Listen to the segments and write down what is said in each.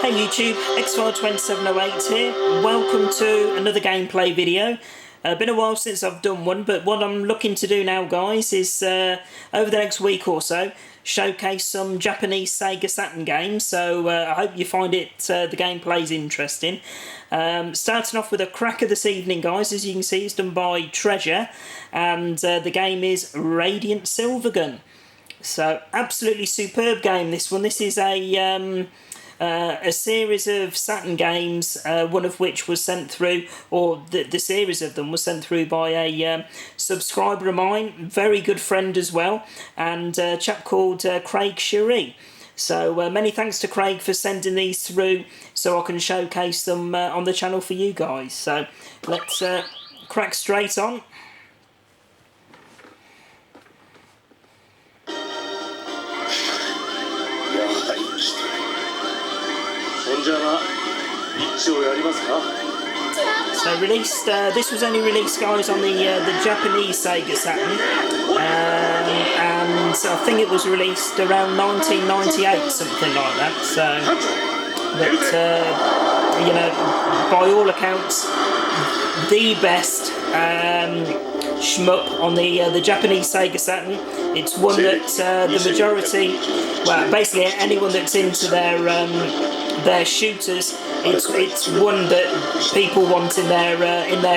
Hey YouTube, XY2708 here. Welcome to another gameplay video. Been a while since I've done one, but what I'm looking to do now, guys, is over the next week or so, showcase some Japanese Sega Saturn games. So I hope you find the gameplay's interesting. Starting off with a cracker this evening, guys. As you can see, it's done by Treasure, and the game is Radiant SilverGun. So absolutely superb game, this one. This is a series of Saturn games, one of which was sent through, or the series of them was sent through by a subscriber of mine, very good friend as well, and a chap called Craig Cherie. So many thanks to Craig for sending these through so I can showcase them on the channel for you guys. So let's crack straight on. So released, this was only released, guys, on the Japanese Sega Saturn, and I think it was released around 1998, something like that. So, but you know, by all accounts, the best shmup on the Japanese Sega Saturn. It's one that the majority, well, basically anyone that's into their shooters, it's one that people want in their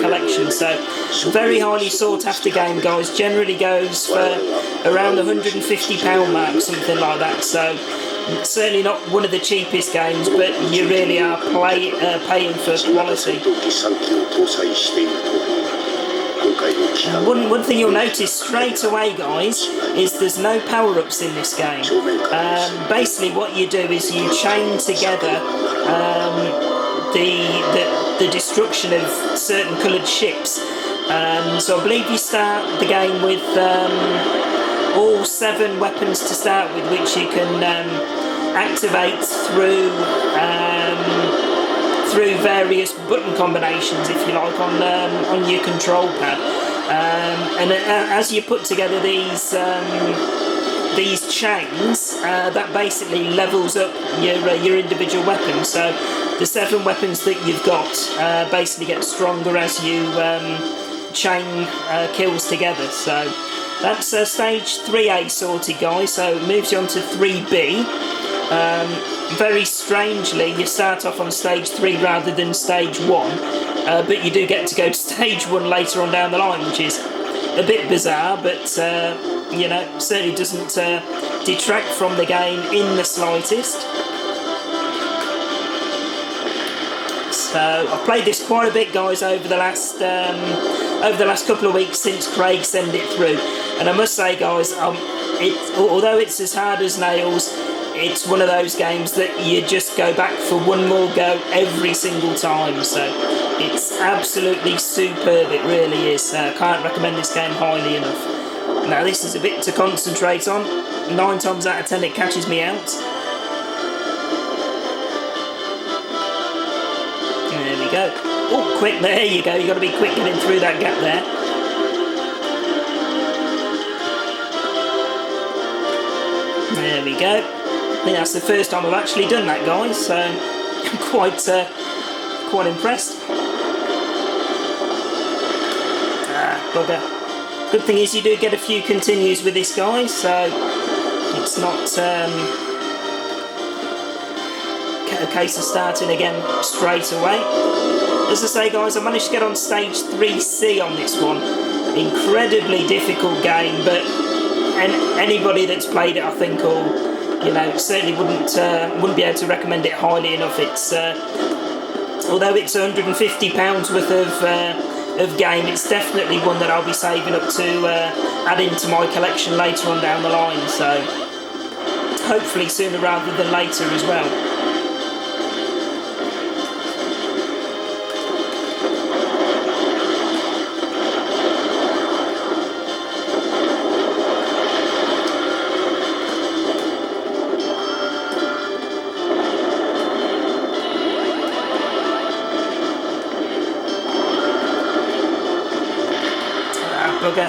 collection. So very highly sought after game, guys. Generally goes for around the £150 mark, something like that. So certainly not one of the cheapest games, but you really are paying for quality. One thing you'll notice straight away, guys, is there's no power-ups in this game. Basically what you do is you chain together the destruction of certain coloured ships. So I believe you start the game with all 7 weapons to start with, which you can activate through various button combinations, if you like, on your control pad. And as you put together these chains, that basically levels up your individual weapons. So the 7 weapons that you've got basically get stronger as you chain kills together. So that's stage 3A sorted, guys. So it moves you on to 3B. Very strangely, you start off on stage 3 rather than stage 1, but you do get to go to stage 1 later on down the line, which is a bit bizarre, but you know, certainly doesn't detract from the game in the slightest. So I've played this quite a bit, guys, over the last couple of weeks since Craig sent it through, and I must say, guys, although it's as hard as nails, it's one of those games that you just go back for one more go every single time. So it's absolutely superb, it really is. Can't recommend this game highly enough. Now this is a bit to concentrate on. 9 times out of 10 it catches me out. There we go. Oh, quick, there you go. You've got to be quick getting through that gap there. There we go. I think that's the first time I've actually done that, guys, so I'm quite impressed. Bugger. Good thing is you do get a few continues with this, guys, so it's not a case of starting again straight away. As I say, guys, I managed to get on stage 3C on this one. Incredibly difficult game, but anybody that's played it, I think, will, you know, certainly wouldn't be able to recommend it highly enough. It's although it's £150 worth of game, it's definitely one that I'll be saving up to add into my collection later on down the line. So hopefully sooner rather than later as well. Bugger.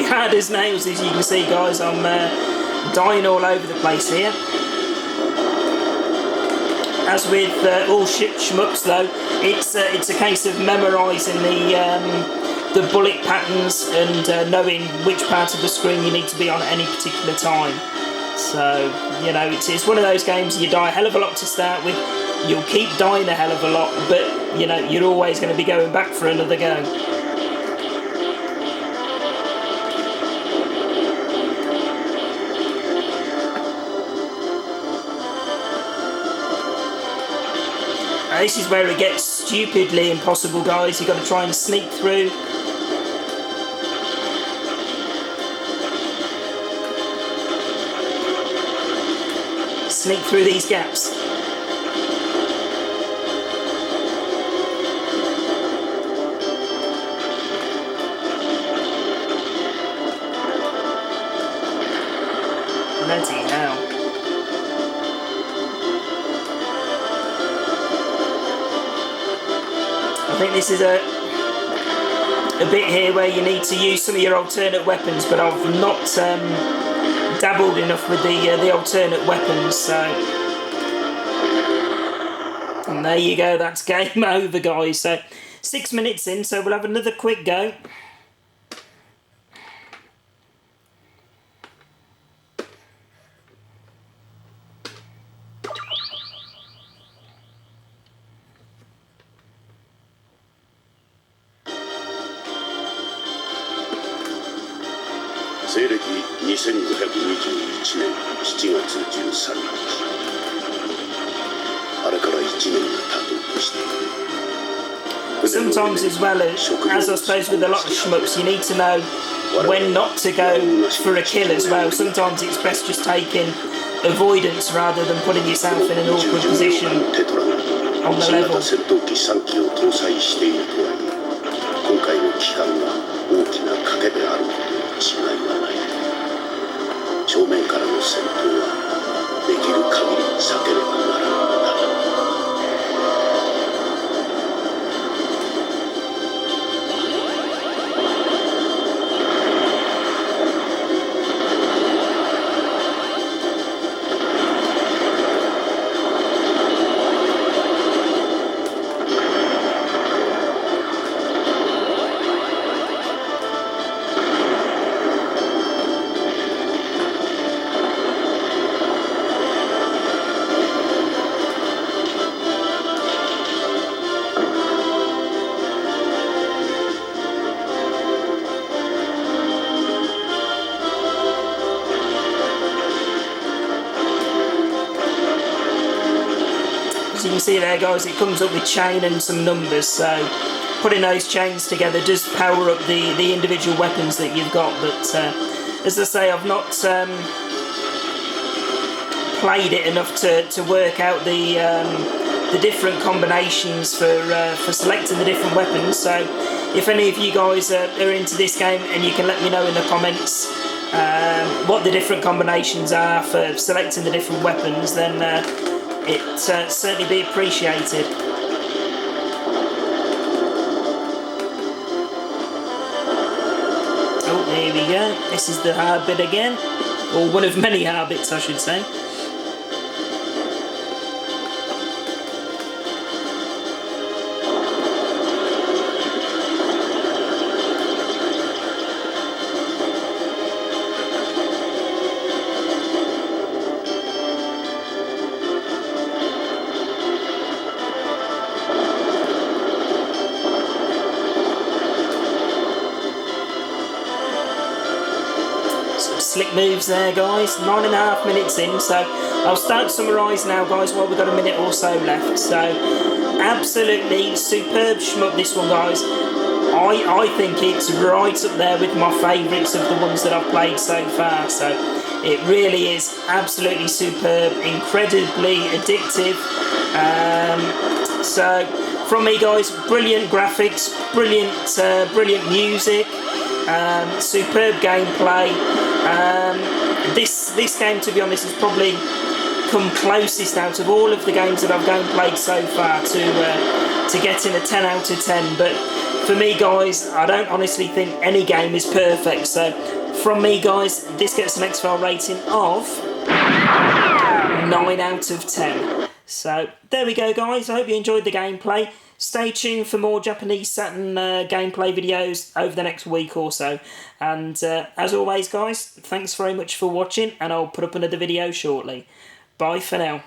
hard as nails, as you can see, guys. I'm dying all over the place here. As with all shmups, though, it's a case of memorising the bullet patterns and knowing which part of the screen you need to be on at any particular time. So, you know, it's one of those games you die a hell of a lot to start with. You'll keep dying a hell of a lot, but, you know, you're always going to be going back for another go. This is where it gets stupidly impossible, guys. You've got to try and sneak through. Sneak through these gaps. Bloody hell. I think this is a bit here where you need to use some of your alternate weapons, but I've not dabbled enough with the alternate weapons, so... And there you go, that's game over, guys. So 6 minutes in, so we'll have another quick go. Sometimes as well, as I suppose with a lot of shmups, you need to know when not to go for a kill as well. Sometimes it's best just taking avoidance rather than putting yourself in an awkward position on the level. As you can see there, guys, it comes up with chain and some numbers, so putting those chains together does power up the individual weapons that you've got. But as I say, I've not played it enough to work out the different combinations for selecting the different weapons. So if any of you guys are into this game, and you can let me know in the comments what the different combinations are for selecting the different weapons, then it'd certainly be appreciated. Oh, there we go. This is the hard bit again, or one of many hard bits, I should say. Slick moves there, guys. 9.5 minutes in, so I'll start to summarise now, guys, while we've got a minute or so left. So absolutely superb shmup, this one, guys. I think it's right up there with my favourites of the ones that I've played so far. So it really is absolutely superb, incredibly addictive. So from me, guys, brilliant graphics, brilliant music, superb gameplay. This game, to be honest, has probably come closest out of all of the games that I've played so far to getting a 10 out of 10. But for me, guys, I don't honestly think any game is perfect. So from me, guys, this gets an X-File rating of 9 out of 10. So there we go, guys. I hope you enjoyed the gameplay. Stay tuned for more Japanese Saturn gameplay videos over the next week or so. And as always, guys, thanks very much for watching, and I'll put up another video shortly. Bye for now.